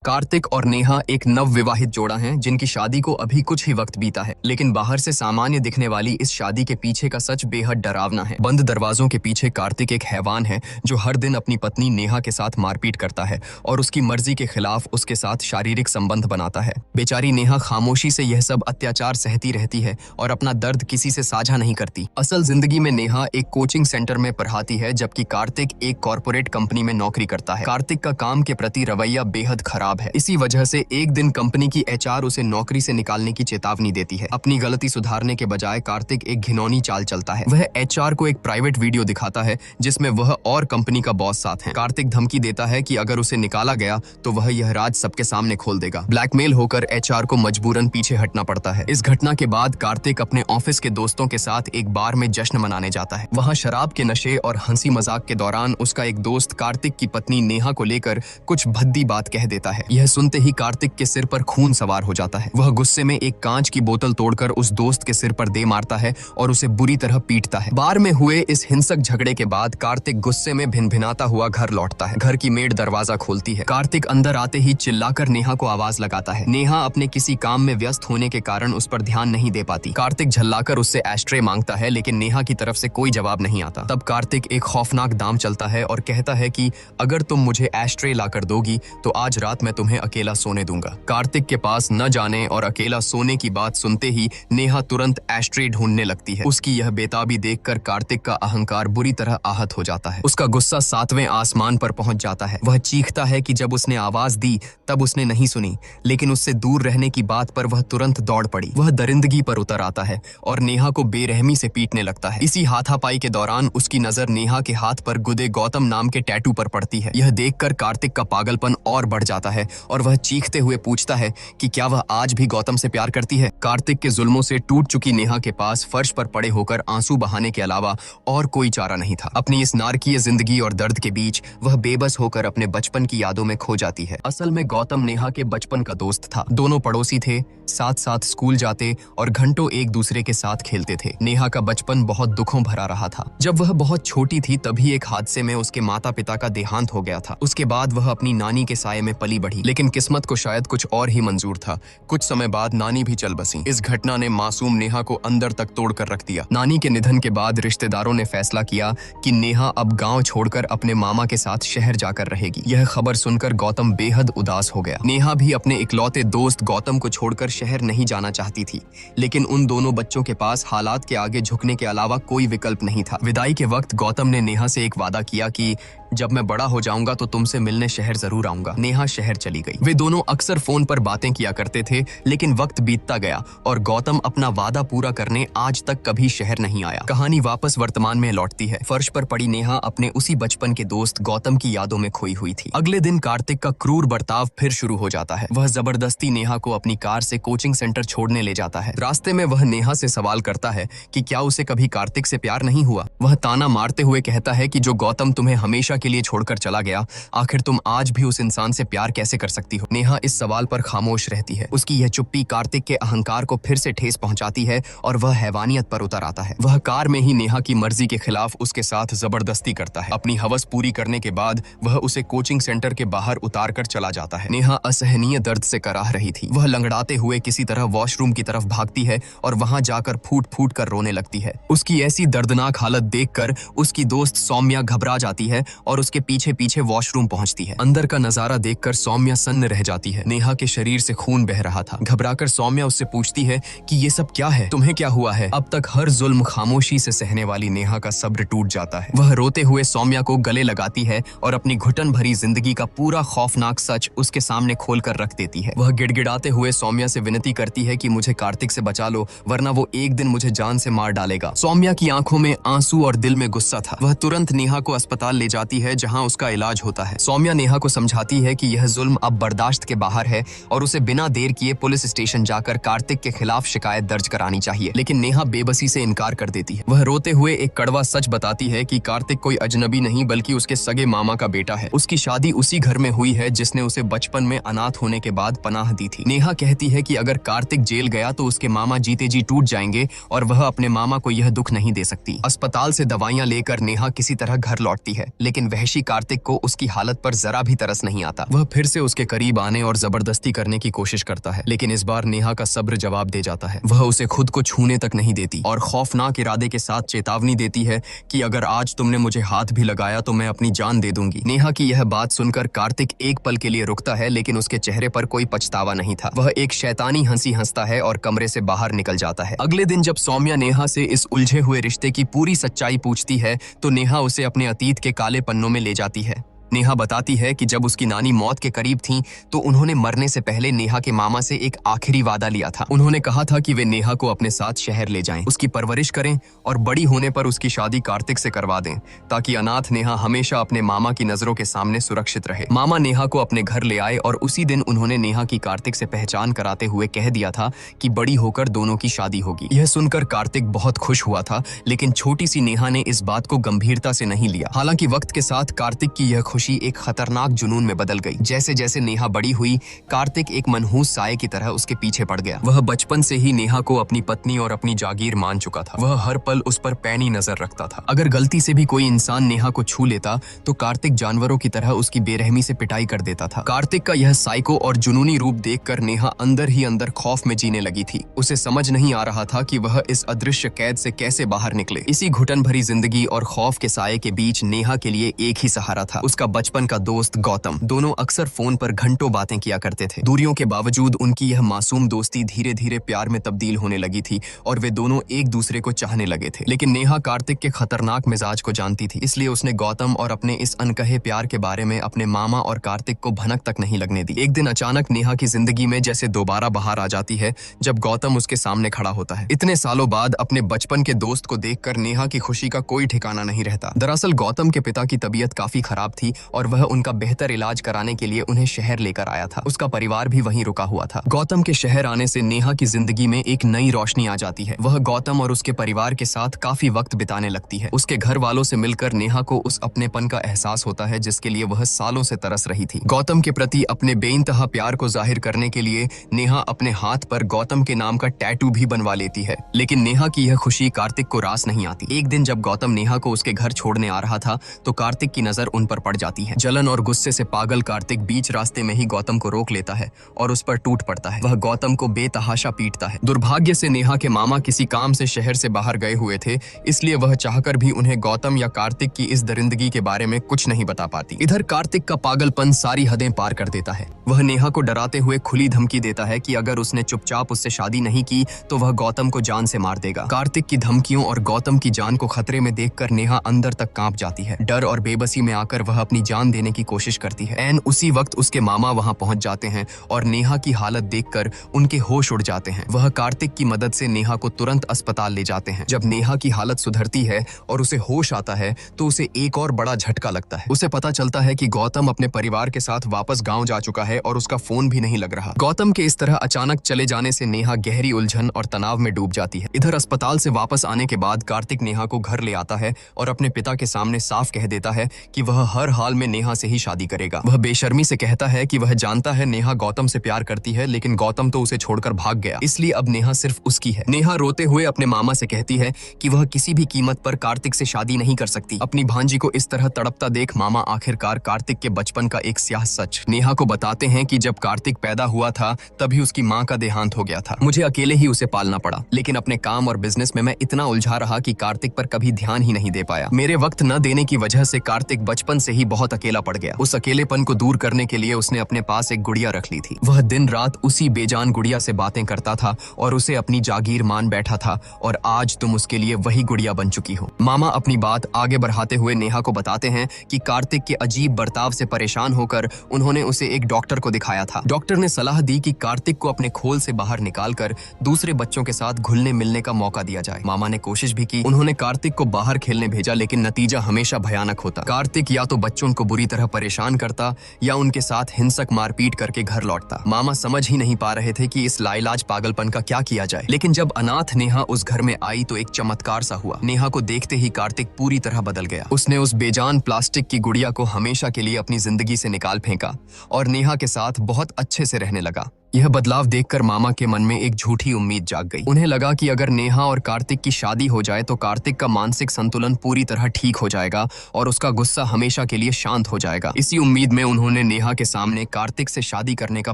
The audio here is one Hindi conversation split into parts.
कार्तिक और नेहा एक नवविवाहित जोड़ा हैं जिनकी शादी को अभी कुछ ही वक्त बीता है, लेकिन बाहर से सामान्य दिखने वाली इस शादी के पीछे का सच बेहद डरावना है। बंद दरवाजों के पीछे कार्तिक एक हैवान है जो हर दिन अपनी पत्नी नेहा के साथ मारपीट करता है और उसकी मर्जी के खिलाफ उसके साथ शारीरिक संबंध बनाता है। बेचारी नेहा खामोशी से यह सब अत्याचार सहती रहती है और अपना दर्द किसी से साझा नहीं करती। असल जिंदगी में नेहा एक कोचिंग सेंटर में पढ़ाती है, जबकि कार्तिक एक कॉर्पोरेट कंपनी में नौकरी करता है। कार्तिक का काम के प्रति रवैया बेहद खराब है। इसी वजह से एक दिन कंपनी की एचआर उसे नौकरी से निकालने की चेतावनी देती है। अपनी गलती सुधारने के बजाय कार्तिक एक घिनौनी चाल चलता है। वह एचआर को एक प्राइवेट वीडियो दिखाता है जिसमें वह और कंपनी का बॉस साथ हैं। कार्तिक धमकी देता है कि अगर उसे निकाला गया तो वह यह राज सबके सामने खोल देगा। ब्लैकमेल होकर एचआर को मजबूरन पीछे हटना पड़ता है। इस घटना के बाद कार्तिक अपने ऑफिस के दोस्तों के साथ एक बार में जश्न मनाने जाता है। वहाँ शराब के नशे और हंसी मजाक के दौरान उसका एक दोस्त कार्तिक की पत्नी नेहा को लेकर कुछ भद्दी बात कह देता है। यह सुनते ही कार्तिक के सिर पर खून सवार हो जाता है। वह गुस्से में एक कांच की बोतल तोड़कर उस दोस्त के सिर पर दे मारता है और उसे बुरी तरह पीटता है। बार में हुए इस हिंसक झगड़े के बाद कार्तिक गुस्से में भिनभिनाता हुआ घर लौटता है। घर की मेड दरवाजा खोलती है। कार्तिक अंदर आते ही चिल्लाकर नेहा को आवाज लगाता है। नेहा अपने किसी काम में व्यस्त होने के कारण उस पर ध्यान नहीं दे पाती। कार्तिक झल्लाकर उससे एस्ट्रे मांगता है, लेकिन नेहा की तरफ से कोई जवाब नहीं आता। तब कार्तिक एक खौफनाक दांव चलता है और कहता है कि अगर तुम मुझे एस्ट्रे लाकर दोगी तो आज रात मैं तुम्हें अकेला सोने दूंगा। कार्तिक के पास न जाने और अकेला सोने की बात सुनते ही नेहा तुरंत एस्ट्रे ढूंढने लगती है। उसकी यह बेताबी देखकर कार्तिक का अहंकार बुरी तरह आहत हो जाता है। उसका गुस्सा 7वें आसमान पर पहुंच जाता है। वह चीखता है कि जब उसने आवाज दी तब उसने नहीं सुनी, लेकिन उससे दूर रहने की बात पर वह तुरंत दौड़ पड़ी। वह दरिंदगी पर उतर आता है और नेहा को बेरहमी से पीटने लगता है। इसी हाथापाई के दौरान उसकी नजर नेहा के हाथ पर गुदे गौतम नाम के टैटू पर पड़ती है। यह देखकर कार्तिक का पागलपन और बढ़ जाता है और वह चीखते हुए पूछता है कि क्या वह आज भी गौतम से प्यार करती है। कार्तिक के जुल्मों से टूट चुकी नेहा के पास फर्श पर पड़े होकर आंसू बहाने के अलावा और कोई चारा नहीं था। अपनी इस नारकीय जिंदगी और दर्द के बीच वह बेबस होकर अपने बचपन की यादों में खो जाती है। असल में गौतम नेहा के बचपन का दोस्त था। दोनों पड़ोसी थे, साथ साथ स्कूल जाते और घंटों एक दूसरे के साथ खेलते थे। नेहा का बचपन बहुत दुखों भरा रहा था। जब वह बहुत छोटी थी तभी एक हादसे में उसके माता पिता का देहांत हो गया था। उसके बाद वह अपनी नानी के साये में पली बढ़ी, लेकिन किस्मत को शायद कुछ और ही मंजूर था। कुछ समय बाद नानी भी चल बसी। इस घटना ने मासूम नेहा को अंदर तक तोड़कर रख दिया। नानी के निधन के बाद रिश्तेदारों ने फैसला किया कि नेहा अब गांव छोड़कर अपने मामा के साथ शहर जाकर रहेगी। यह खबर सुनकर गौतम बेहद उदास हो गया। नेहा भी अपने इकलौते दोस्त गौतम को छोड़कर शहर नहीं जाना चाहती थी, लेकिन उन दोनों बच्चों के पास हालात के आगे झुकने के अलावा कोई विकल्प नहीं था। विदाई के वक्त गौतम ने नेहा से एक वादा किया कि जब मैं बड़ा हो जाऊंगा तो तुमसे मिलने शहर जरूर आऊंगा। नेहा शहर चली गई। वे दोनों अक्सर फोन पर बातें किया करते थे, लेकिन वक्त बीतता गया और गौतम अपना वादा पूरा करने आज तक कभी शहर नहीं आया। कहानी वापस वर्तमान में लौटती है। फर्श पर पड़ी नेहा अपने उसी बचपन के दोस्त गौतम की यादों में खोई हुई थी। अगले दिन कार्तिक का क्रूर बर्ताव फिर शुरू हो जाता है। वह जबरदस्ती नेहा को अपनी कार से कोचिंग सेंटर छोड़ने ले जाता है। रास्ते में वह नेहा से सवाल करता है कि क्या उसे कभी कार्तिक से प्यार नहीं हुआ। वह ताना मारते हुए कहता है कि जो गौतम तुम्हें हमेशा के लिए छोड़कर चला गया, आखिर तुम आज भी उस इंसान से प्यार कैसे कर सकती हो। नेहा इस सवाल पर खामोश रहती है। उसकी यह चुप्पी कार्तिक के अहंकार को फिर से ठेस पहुंचाती है और वह हैवानियत पर उतर आता है। वह कार में ही नेहा की मर्जी के खिलाफ उसके साथ जबरदस्ती करता है। अपनी हवस पूरी करने के बाद वह उसे कोचिंग सेंटर के बाहर उतार कर चला जाता है। नेहा असहनीय दर्द से कराह रही थी। वह लंगड़ाते हुए किसी तरह वॉशरूम की तरफ भागती है और वहां जाकर फूट फूट कर रोने लगती है। उसकी ऐसी दर्दनाक हालत देखकर उसकी दोस्त सौम्या घबरा जाती है और उसके पीछे पीछे वॉशरूम पहुंचती है। अंदर का नजारा देखकर सौम्या सन्न रह जाती है। नेहा के शरीर से खून बह रहा था। घबराकर सौम्या उससे पूछती है कि ये सब क्या है, तुम्हें क्या हुआ है। अब तक हर जुल्म खामोशी से सहने वाली नेहा का सब्र टूट जाता है। वह रोते हुए सौम्या को गले लगाती है और अपनी घुटन भरी जिंदगी का पूरा खौफनाक सच उसके सामने खोल कर रख देती है। वह गिड़गिड़ाते हुए सौम्या से विनती करती है कि मुझे कार्तिक से बचा लो, वरना वो एक दिन मुझे जान से मार डालेगा। सौम्या की आंखों में आंसू और दिल में गुस्सा था। वह तुरंत नेहा को अस्पताल ले जाती है जहां उसका इलाज होता है। सौम्या नेहा को समझाती है कि यह जुल्म अब बर्दाश्त के बाहर है और उसे बिना देर किए पुलिस स्टेशन जाकर कार्तिक के खिलाफ शिकायत दर्ज करानी चाहिए, लेकिन नेहा बेबसी से इनकार कर देती है। वह रोते हुए एक कड़वा सच बताती है कि कार्तिक कोई अजनबी नहीं बल्कि उसके सगे मामा का बेटा है। उसकी शादी उसी घर में हुई है जिसने उसे बचपन में अनाथ होने के बाद पनाह दी थी। नेहा कहती है कि अगर कार्तिक जेल गया तो उसके मामा जीते जी टूट जाएंगे और वह अपने मामा को यह दुख नहीं दे सकती। अस्पताल से दवाइयां लेकर नेहा किसी तरह घर लौटती है, लेकिन लेकिन वहशी कार्तिक को उसकी हालत पर जरा भी तरस नहीं आता। वह फिर से उसके करीब आने और जबरदस्ती करने की कोशिश करता है, लेकिन इस बार नेहा का सब्र जवाब दे जाता है। वह उसे खुद को छूने तक नहीं देती और खौफनाक इरादे के साथ चेतावनी देती है कि अगर आज तुमने मुझे हाथ भी लगाया तो मैं अपनी जान दे दूंगी। नेहा की यह बात सुनकर कार्तिक एक पल के लिए रुकता है, लेकिन उसके चेहरे पर कोई पछतावा नहीं था। वह एक शैतानी हंसी हंसता है और कमरे से बाहर निकल जाता है। अगले दिन जब सौम्या नेहा से इस उलझे हुए रिश्ते की पूरी सच्चाई पूछती है तो नेहा उसे अपने अतीत के काले पन्नों में ले जाती है। नेहा बताती है कि जब उसकी नानी मौत के करीब थीं, तो उन्होंने मरने से पहले नेहा के मामा से एक आखिरी वादा लिया था। उन्होंने कहा था कि वे नेहा को अपने साथ शहर ले जाएं, उसकी परवरिश करें और बड़ी होने पर उसकी शादी कार्तिक से करवा दें, ताकि अनाथ नेहा हमेशा अपने मामा की नजरों के सामने सुरक्षित रहे। मामा नेहा को अपने घर ले आए और उसी दिन उन्होंने नेहा की कार्तिक से पहचान कराते हुए कह दिया था कि बड़ी होकर दोनों की शादी होगी। यह सुनकर कार्तिक बहुत खुश हुआ था, लेकिन छोटी सी नेहा ने इस बात को गंभीरता से नहीं लिया। हालांकि वक्त के साथ कार्तिक की यह खुशी एक खतरनाक जुनून में बदल गई। जैसे जैसे नेहा बड़ी हुई, कार्तिक एक मनहूस साये की तरह उसके पीछे पड़ गया। वह बचपन से ही नेहा को अपनी पत्नी और अपनी जागीर मान चुका था। वह हर पल उस पर पैनी नजर रखता था। अगर गलती से भी कोई इंसान नेहा को छू लेता तो कार्तिक जानवरों की तरह उसकी बेरहमी से पिटाई कर देता था। कार्तिक का यह साइको और जुनूनी रूप देखकर नेहा अंदर ही अंदर खौफ में जीने लगी थी। उसे समझ नहीं आ रहा था कि वह इस अदृश्य कैद से कैसे बाहर निकले। इसी घुटन भरी जिंदगी और खौफ के साये के बीच नेहा के लिए एक ही सहारा था, उसका बचपन का दोस्त गौतम। दोनों अक्सर फोन पर घंटों बातें किया करते थे। दूरियों के बावजूद उनकी यह मासूम दोस्ती धीरे धीरे प्यार में तब्दील होने लगी थी और वे दोनों एक दूसरे को चाहने लगे थे। लेकिन नेहा कार्तिक के खतरनाक मिजाज को जानती थी, इसलिए उसने गौतम और अपने इस अनकहे प्यार के बारे में अपने मामा और कार्तिक को भनक तक नहीं लगने दी। एक दिन अचानक नेहा की जिंदगी में जैसे दोबारा बहार आ जाती है जब गौतम उसके सामने खड़ा होता है। इतने सालों बाद अपने बचपन के दोस्त को देखकर नेहा की खुशी का कोई ठिकाना नहीं रहता। दरअसल गौतम के पिता की तबीयत काफी खराब थी और वह उनका बेहतर इलाज कराने के लिए उन्हें शहर लेकर आया था। उसका परिवार भी वहीं रुका हुआ था। गौतम के शहर आने से नेहा की जिंदगी में एक नई रोशनी आ जाती है। वह गौतम और उसके परिवार के साथ काफी वक्त बिताने लगती है। उसके घर वालों से मिलकर नेहा को उस अपनेपन का एहसास होता है जिसके लिए वह सालों से तरस रही थी। गौतम के प्रति अपने बेइंतहा प्यार को जाहिर करने के लिए नेहा अपने हाथ पर गौतम के नाम का टैटू भी बनवा लेती है। लेकिन नेहा की यह खुशी कार्तिक को रास नहीं आती। एक दिन जब गौतम नेहा को उसके घर छोड़ने आ रहा था तो कार्तिक की नजर उन पर पड़ जाती है। जलन और गुस्से से पागल कार्तिक बीच रास्ते में ही गौतम को रोक लेता है और उस पर टूट पड़ता है। वह गौतम को बेतहाशा पीटता है। दुर्भाग्य से नेहा के मामा किसी काम से शहर से बाहर गए हुए थे, इसलिए वह चाहकर भी उन्हें गौतम या कार्तिक की इस दरिंदगी के बारे में कुछ नहीं बता पाती। इधर कार्तिक का पागलपन सारी हदें पार कर देता है। वह नेहा को डराते हुए खुली धमकी देता है कि अगर उसने चुपचाप उससे शादी नहीं की तो वह गौतम को जान से मार देगा। कार्तिक की धमकियों और गौतम की जान को खतरे में देखकर नेहा अंदर तक कांप जाती है। डर और बेबसी में आकर वह अपनी जान देने की कोशिश करती है। ऐन उसी वक्त उसके मामा वहां पहुंच जाते हैं और नेहा की हालत देखकर उनके होश उड़ जाते हैं। वह कार्तिक की मदद से नेहा को तुरंत अस्पताल ले जाते हैं। जब नेहा की हालत सुधरती है और उसे होश आता है तो उसे एक और बड़ा झटका लगता है। उसे पता चलता है कि गौतम अपने परिवार के साथ वापस गांव जा चुका है और उसका फोन भी नहीं लग रहा। गौतम के इस तरह अचानक चले जाने से नेहा गहरी उलझन और तनाव में डूब जाती है। इधर अस्पताल से वापस आने के बाद कार्तिक नेहा को घर ले आता है और अपने पिता के सामने साफ कह देता है कि वह हर हाल में नेहा से ही शादी करेगा। वह बेशर्मी से कहता है कि वह जानता है नेहा गौतम से प्यार करती है, लेकिन गौतम तो उसे छोड़कर भाग गया, इसलिए अब नेहा सिर्फ उसकी है। नेहा रोते हुए अपने मामा से कहती है कि वह किसी भी कीमत पर कार्तिक से शादी नहीं कर सकती। अपनी भांजी को इस तरह तड़पता देख मामा आखिरकार कार्तिक के बचपन का एक स्याह सच नेहा को बताते हैं कि जब कार्तिक पैदा हुआ था तभी उसकी माँ का देहांत हो गया था। मुझे अकेले ही उसे पालना पड़ा, लेकिन अपने काम और बिजनेस में मैं इतना उलझा रहा कि कार्तिक पर कभी ध्यान ही नहीं दे पाया। मेरे वक्त न देने की वजह से कार्तिक बचपन से ही बहुत अकेला पड़ गया। उस अकेलेपन को दूर करने के लिए उसने अपने पास एक गुड़िया रख ली थी। वह दिन रात उसी बेजान गुड़िया से बातें करता था और उसे अपनी जागीर मान बैठा था और आज तुम उसके लिए वही गुड़िया बन चुकी हो। मामा अपनी बात आगे बढ़ाते हुए नेहा को बताते हैं कि कार्तिक के अजीब बर्ताव से परेशान होकर उन्होंने उसे एक डॉक्टर को दिखाया था। डॉक्टर ने सलाह दी कि कार्तिक को अपने खोल से बाहर निकालकर दूसरे बच्चों के साथ घुलने मिलने का मौका दिया जाए। मामा ने कोशिश भी की। उन्होंने कार्तिक को बाहर खेलने भेजा, लेकिन नतीजा हमेशा भयानक होता। कार्तिक या तो बच्चों को बुरी तरह परेशान करता या उनके साथ हिंसक मारपीट करके घर लौटता। मामा समझ ही नहीं पा रहे थे कि इस लाइलाज पागलपन का क्या किया जाए। लेकिन जब अनाथ नेहा उस घर में आई तो एक चमत्कार सा हुआ। नेहा को देखते ही कार्तिक पूरी तरह बदल गया। उसने उस बेजान प्लास्टिक की गुड़िया को हमेशा के लिए अपनी जिंदगी से निकाल फेंका और नेहा के साथ बहुत अच्छे से रहने लगा। यह बदलाव देखकर मामा के मन में एक झूठी उम्मीद जाग गई। उन्हें लगा कि अगर नेहा और कार्तिक की शादी हो जाए तो कार्तिक का मानसिक संतुलन पूरी तरह ठीक हो जाएगा और उसका गुस्सा हमेशा के लिए लिए शांत हो जाएगा। इसी उम्मीद में उन्होंने नेहा के सामने कार्तिक से शादी करने का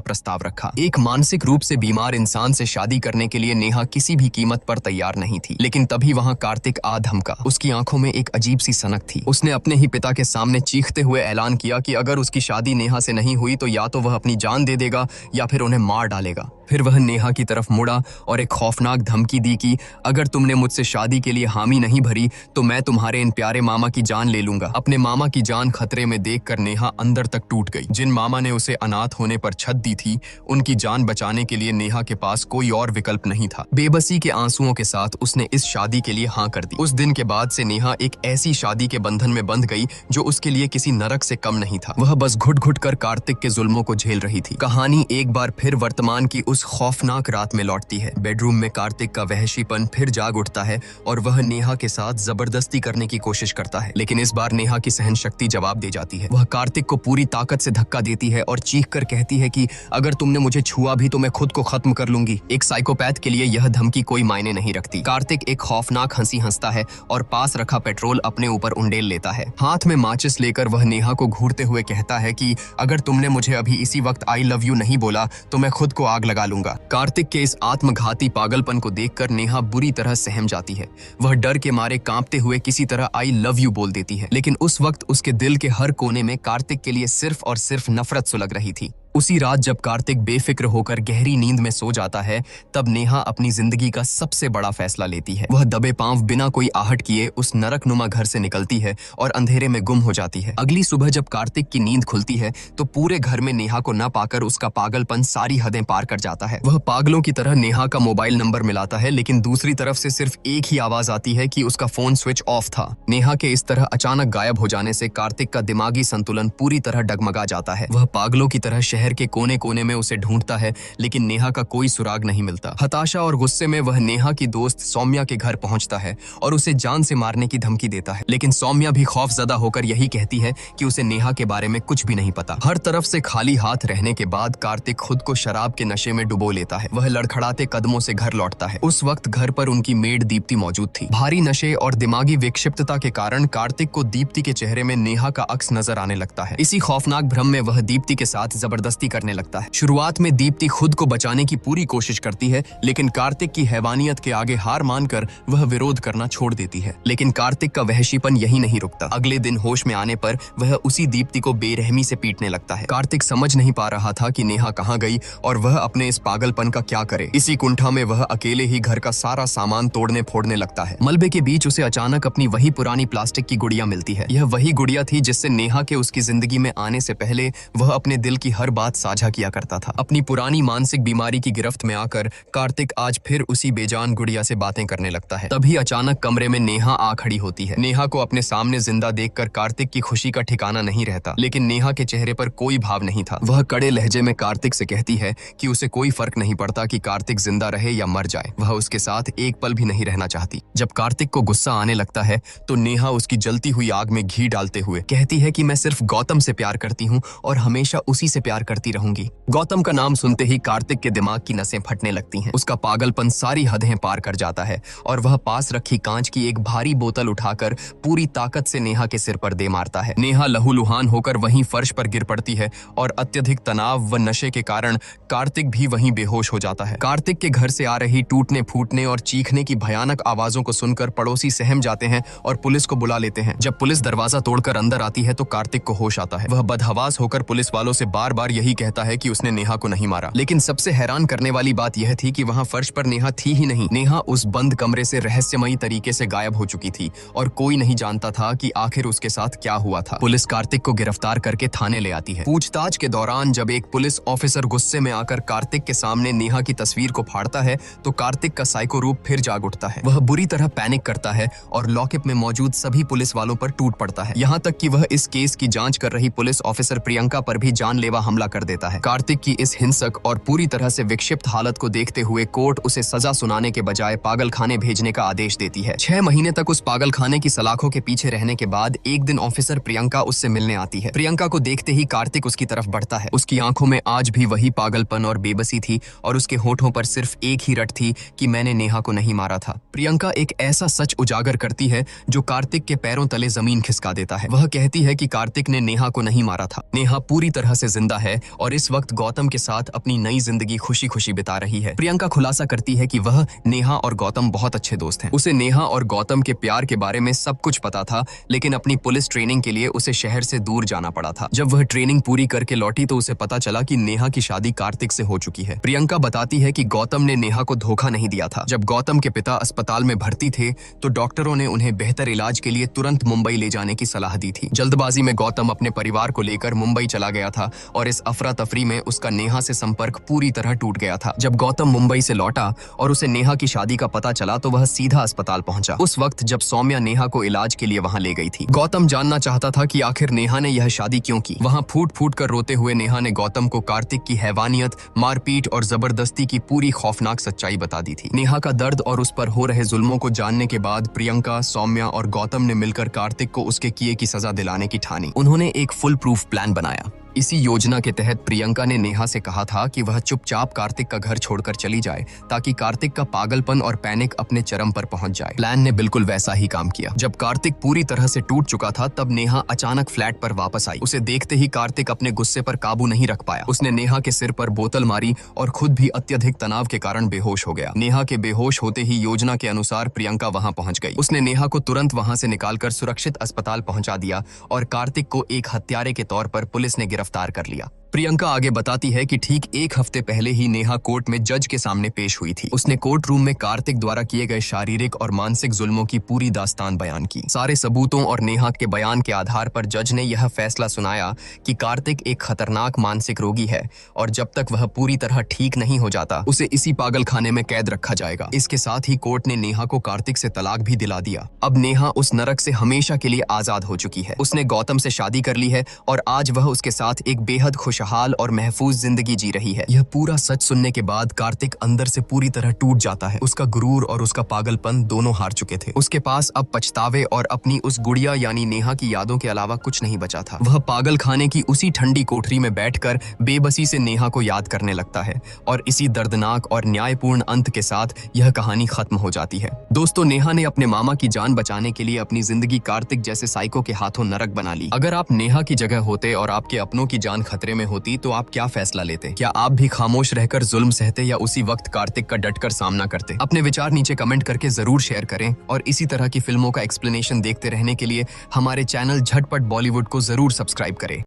प्रस्ताव रखा। एक मानसिक रूप से बीमार इंसान से शादी करने के लिए नेहा किसी भी कीमत पर तैयार नहीं थी, लेकिन तभी वहां कार्तिक आ धमका। उसकी आंखों में एक अजीब सी सनक थी। उसने अपने ही पिता के सामने चीखते हुए ऐलान किया कि अगर उसकी शादी नेहा से नहीं हुई तो या तो वह अपनी जान दे देगा या फिर उन्हें मार डालेगा। फिर वह नेहा की तरफ मुड़ा और एक खौफनाक धमकी दी कि अगर तुमने मुझसे शादी के लिए हामी नहीं भरी तो मैं तुम्हारे इन प्यारे मामा की जान ले लूंगा। अपने मामा की जान खतरे में देखकर नेहा अंदर तक टूट गई। जिन मामा ने उसे अनाथ होने पर छत दी थी, उनकी जान बचाने के लिए नेहा के पास कोई और विकल्प नहीं था। बेबसी के आंसुओं के साथ उसने इस शादी के लिए हाँ कर दी। उस दिन के बाद से नेहा एक ऐसी शादी के बंधन में बंध गई जो उसके लिए किसी नरक से कम नहीं था। वह बस घुट घुट कर कार्तिक के जुल्मों को झेल रही थी। कहानी एक बार फिर वर्तमान की उस खौफनाक रात में लौटती है। बेडरूम में कार्तिक का वहशीपन फिर जाग उठता है और वह नेहा के साथ जबरदस्ती करने की कोशिश करता है, लेकिन इस बार नेहा की सहन शक्ति जवाब दे जाती है। वह कार्तिक को पूरी ताकत से धक्का देती है और चीख कर कहती है कि अगर तुमने मुझे छुआ भी तो मैं खुद को खत्म कर लूंगी। एक साइकोपैथ के लिए यह धमकी कोई मायने नहीं रखती। कार्तिक एक खौफनाक हंसी हंसता है और पास रखा पेट्रोल अपने ऊपर उंडेल लेता है। हाथ में माचिस लेकर वह नेहा को घूरते हुए कहता है कि अगर तुमने मुझे अभी इसी वक्त आई लव यू नहीं बोला तो मैं खुद को आग लगा लूंगा। कार्तिक के इस आत्मघाती पागलपन को देखकर नेहा बुरी तरह सहम जाती है। वह डर के मारे कांपते हुए किसी तरह आई लव यू बोल देती है, लेकिन उस वक्त उसके दिल के हर कोने में कार्तिक के लिए सिर्फ और सिर्फ नफरत सुलग रही थी। उसी रात जब कार्तिक बेफिक्र होकर गहरी नींद में सो जाता है, तब नेहा अपनी जिंदगी का सबसे बड़ा फैसला लेती है। वह दबे पांव बिना कोई आहट किए उस नरकनुमा घर से निकलती है और अंधेरे में गुम हो जाती है। अगली सुबह जब कार्तिक की नींद खुलती है तो पूरे घर में नेहा को न पाकर उसका पागलपन सारी हदें पार कर जाता है। वह पागलों की तरह नेहा का मोबाइल नंबर मिलाता है, लेकिन दूसरी तरफ से सिर्फ एक ही आवाज आती है कि उसका फोन स्विच ऑफ था। नेहा के इस तरह अचानक गायब हो जाने से कार्तिक का दिमागी संतुलन पूरी तरह डगमगा जाता है। वह पागलों की तरह शहर के कोने कोने में उसे ढूंढता है, लेकिन नेहा का कोई सुराग नहीं मिलता। हताशा और गुस्से में वह नेहा की दोस्त सौम्या के घर पहुंचता है और उसे जान से मारने की धमकी देता है, लेकिन सौम्या भी खौफजदा होकर यही कहती है कि उसे नेहा के बारे में कुछ भी नहीं पता। हर तरफ से खाली हाथ रहने के बाद कार्तिक खुद को शराब के नशे में डुबो लेता है। वह लड़खड़ाते कदमों से घर लौटता है। उस वक्त घर पर उनकी मेड दीप्ति मौजूद थी। भारी नशे और दिमागी विक्षिप्तता के कारण कार्तिक को दीप्ति के चेहरे में नेहा का अक्स नजर आने लगता है। इसी खौफनाक भ्रम में वह दीप्ति के साथ जबरदस्ती करने लगता है। शुरुआत में दीप्ति खुद को बचाने की पूरी कोशिश करती है, लेकिन कार्तिक की हैवानियत के आगे हार मानकर वह विरोध करना छोड़ देती है। लेकिन कार्तिक का वहशीपन यही नहीं रुकता। अगले दिन होश में आने पर वह उसी दीप्ति को बेरहमी से पीटने लगता है। कार्तिक समझ नहीं पा रहा था कि नेहा कहाँ गई और वह अपने इस पागलपन का क्या करे। इसी कुंठा में वह अकेले ही घर का सारा सामान तोड़ने फोड़ने लगता है। मलबे के बीच उसे अचानक अपनी वही पुरानी प्लास्टिक की गुड़िया मिलती है। यह वही गुड़िया थी जिससे नेहा के उसकी जिंदगी में आने से पहले वह अपने दिल की हर बात साझा किया करता था। अपनी पुरानी मानसिक बीमारी की गिरफ्त में आकर कार्तिक आज फिर उसी बेजान गुड़िया से बातें करने लगता है। तभी अचानक कमरे में नेहा आ खड़ी होती है। नेहा को अपने सामने जिंदा देखकर कार्तिक की खुशी का ठिकाना नहीं रहता, लेकिन नेहा के चेहरे पर कोई भाव नहीं था। वह कड़े लहजे में कार्तिक से कहती है कि उसे कोई फर्क नहीं पड़ता कि कार्तिक जिंदा रहे या मर जाए, वह उसके साथ एक पल भी नहीं रहना चाहती। जब कार्तिक को गुस्सा आने लगता है तो नेहा उसकी जलती हुई आग में घी डालते हुए कहती है कि मैं सिर्फ गौतम से प्यार करती हूँ और हमेशा उसी से प्यार करती रहूंगी। गौतम का नाम सुनते ही कार्तिक के दिमाग की नसें फटने लगती हैं। उसका पागलपन सारी हदें पार कर जाता है और वह पास रखी कांच की एक भारी बोतल उठाकर पूरी ताकत से नेहा के सिर पर दे मारता है। नेहा लहूलुहान होकर वहीं फर्श पर गिर पड़ती है और अत्यधिक तनाव व नशे के कारण कार्तिक भी वहीं बेहोश हो जाता है। कार्तिक के घर से आ रही टूटने फूटने और चीखने की भयानक आवाजों को सुनकर पड़ोसी सहम जाते हैं और पुलिस को बुला लेते हैं। जब पुलिस दरवाजा तोड़कर अंदर आती है तो कार्तिक को होश आता है। वह बदहवास होकर पुलिस वालों से बार बार यही कहता है कि उसने नेहा को नहीं मारा, लेकिन सबसे हैरान करने वाली बात यह थी कि वहां फर्श पर नेहा थी ही नहीं। नेहा उस बंद कमरे से रहस्यमयी तरीके से गायब हो चुकी थी और कोई नहीं जानता था कि आखिर उसके साथ क्या हुआ था। पुलिस कार्तिक को गिरफ्तार करके थाने ले आती है। पूछताछ के दौरान जब एक पुलिस ऑफिसर गुस्से में आकर कार्तिक के सामने नेहा की तस्वीर को फाड़ता है तो कार्तिक का साइको रूप फिर जाग उठता है। वह बुरी तरह पैनिक करता है और लॉकअप में मौजूद सभी पुलिस वालों पर टूट पड़ता है। यहाँ तक कि वह इस केस की जांच कर रही पुलिस ऑफिसर प्रियंका पर भी जानलेवा हमला हमला कर देता है। कार्तिक की इस हिंसक और पूरी तरह से विक्षिप्त हालत को देखते हुए कोर्ट उसे सजा सुनाने के बजाय पागलखाने भेजने का आदेश देती है। 6 महीने तक उस पागलखाने की सलाखों के पीछे रहने के बाद एक दिन ऑफिसर प्रियंका उससे मिलने आती है। प्रियंका को देखते ही कार्तिक उसकी तरफ बढ़ता है। उसकी आंखों में आज भी वही पागलपन और बेबसी थी और उसके होठों पर सिर्फ एक ही रट थी कि मैंने नेहा को नहीं मारा था। प्रियंका एक ऐसा सच उजागर करती है जो कार्तिक के पैरों तले जमीन खिसका देता है। वह कहती है कि कार्तिक ने नेहा को नहीं मारा था। नेहा पूरी तरह से जिंदा है और इस वक्त गौतम के साथ अपनी नई जिंदगी खुशी खुशी बिता रही है। प्रियंका खुलासा करती है कि वह, नेहा और गौतम बहुत अच्छे दोस्त हैं। उसे नेहा और गौतम के प्यार के बारे में सब कुछ पता था, लेकिन अपनी पुलिस ट्रेनिंग के लिए उसे शहर से दूर जाना पड़ा था। जब वह ट्रेनिंग पूरी करके लौटी तो उसे पता चला कि नेहा की शादी कार्तिक से हो चुकी है। प्रियंका बताती है कि गौतम ने नेहा को धोखा नहीं दिया था। जब गौतम के पिता अस्पताल में भर्ती थे तो डॉक्टरों ने उन्हें बेहतर इलाज के लिए तुरंत मुंबई ले जाने की सलाह दी थी। जल्दबाजी में गौतम अपने परिवार को लेकर मुंबई चला गया था और इस अफरा तफरी में उसका नेहा से संपर्क पूरी तरह टूट गया था। जब गौतम मुंबई से लौटा और उसे नेहा की शादी का पता चला तो वह सीधा अस्पताल पहुंचा। उस वक्त जब सौम्या नेहा को इलाज के लिए वहां ले गई थी। गौतम जानना चाहता था कि आखिर नेहा ने यह शादी क्यों की। वहां फूट फूट कर रोते हुए नेहा ने गौतम को कार्तिक की हैवानियत, मारपीट और जबरदस्ती की पूरी खौफनाक सच्चाई बता दी थी। नेहा का दर्द और उस पर हो रहे जुल्मों को जानने के बाद प्रियंका, सौम्या और गौतम ने मिलकर कार्तिक को उसके किए की सजा दिलाने की ठानी। उन्होंने एक फुल प्रूफ प्लान बनाया। इसी योजना के तहत प्रियंका ने नेहा से कहा था कि वह चुपचाप कार्तिक का घर छोड़कर चली जाए ताकि कार्तिक का पागलपन और पैनिक अपने चरम पर पहुंच जाए। प्लान ने बिल्कुल वैसा ही काम किया। जब कार्तिक पूरी तरह से टूट चुका था तब नेहा अचानक फ्लैट पर वापस आई। उसे देखते ही कार्तिक अपने गुस्से पर काबू नहीं रख पाया। उसने नेहा के सिर पर बोतल मारी और खुद भी अत्यधिक तनाव के कारण बेहोश हो गया। नेहा के बेहोश होते ही योजना के अनुसार प्रियंका वहां पहुंच गई। उसने नेहा को तुरंत वहां से निकालकर सुरक्षित अस्पताल पहुंचा दिया और कार्तिक को एक हत्यारे के तौर पर पुलिस ने गिरफ्तार कर लिया। प्रियंका आगे बताती है कि ठीक एक हफ्ते पहले ही नेहा कोर्ट में जज के सामने पेश हुई थी। उसने कोर्ट रूम में कार्तिक द्वारा किए गए शारीरिक और मानसिक जुल्मों की पूरी दास्तान बयान की। सारे सबूतों और नेहा के बयान के आधार पर जज ने यह फैसला सुनाया कि कार्तिक एक खतरनाक मानसिक रोगी है और जब तक वह पूरी तरह ठीक नहीं हो जाता उसे इसी पागलखाने में कैद रखा जाएगा। इसके साथ ही कोर्ट ने नेहा को कार्तिक से तलाक भी दिला दिया। अब नेहा उस नरक से हमेशा के लिए आजाद हो चुकी है। उसने गौतम से शादी कर ली है और आज वह उसके साथ एक बेहद खुशहाल और महफूज जिंदगी जी रही है। यह पूरा सच सुनने के बाद कार्तिक अंदर से पूरी तरह टूट जाता है। उसका गुरूर और उसका पागलपन दोनों हार चुके थे। उसके पास अब पछतावे और अपनी उस गुड़िया यानी नेहा की यादों के अलावा कुछ नहीं बचा था। वह पागलखाने की उसी ठंडी कोठरी में बैठकर बेबसी से नेहा को याद करने लगता है और इसी दर्दनाक और न्यायपूर्ण अंत के साथ यह कहानी खत्म हो जाती है। दोस्तों, नेहा ने अपने मामा की जान बचाने के लिए अपनी जिंदगी कार्तिक जैसे साइको के हाथों नरक बना ली। अगर आप नेहा की जगह होते और आपके अपनों की जान खतरे में होती तो आप क्या फैसला लेते? क्या आप भी खामोश रहकर जुल्म सहते या उसी वक्त कार्तिक का डटकर सामना करते? अपने विचार नीचे कमेंट करके जरूर शेयर करें और इसी तरह की फिल्मों का एक्सप्लेनेशन देखते रहने के लिए हमारे चैनल झटपट बॉलीवुड को जरूर सब्सक्राइब करें।